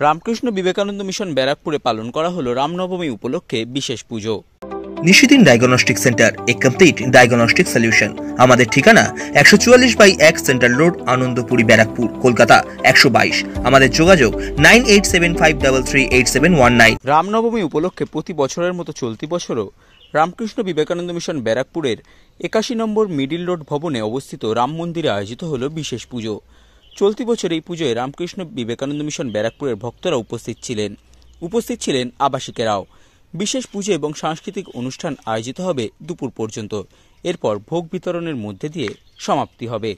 Ramakrishna Vivekananda mission ব্যারাকপুরে পালন করা হলো রামনবমী উপলক্ষে বিশেষ পুজো। নিশিদিন ডায়াগনস্টিক সেন্টার, এ কমপ্লিট ডায়াগনস্টিক সলিউশন। আমাদের ঠিকানা 144/1 সেন্ট্রাল রোড, আনন্দপুরি, ব্যারাকপুর, কলকাতা 122। আমাদের যোগাযোগ 9875338719। রামনবমী উপলক্ষে প্রতি বছরের মতো চলতি বছরও রামকৃষ্ণ বিবেকানন্দ মিশন ব্যারাকপুরের 81 নম্বর মিডিল রোড ভবনে অবস্থিত রাম মন্দিরে আয়োজিত হল বিশেষ পুজো। চলতি বছর এই পুজোয় রামকৃষ্ণ বিবেকানন্দ মিশন ব্যারাকপুরের ভক্তরা উপস্থিত ছিলেন আবাসিকেরাও। বিশেষ পুজো এবং সাংস্কৃতিক অনুষ্ঠান আয়োজিত হবে দুপুর পর্যন্ত। এরপর ভোগ বিতরণের মধ্যে দিয়ে সমাপ্তি হবে।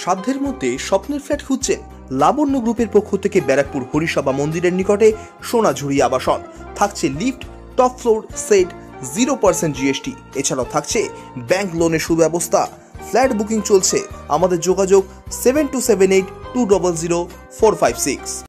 সাধ্যের মধ্যে স্বপ্নের ফ্ল্যাট খুঁজছেন? লাবণ্য গ্রুপের পক্ষ থেকে ব্যারাকপুর হরিসভা মন্দিরের নিকটে সোনাঝুরি আবাসন। থাকছে lift, top floor, set, 0% GST। এছাড়াও থাকছে ব্যাংক লোনের সুব্যবস্থা। ফ্ল্যাট বুকিং চলছে। আমাদের যোগাযোগ 7278200456।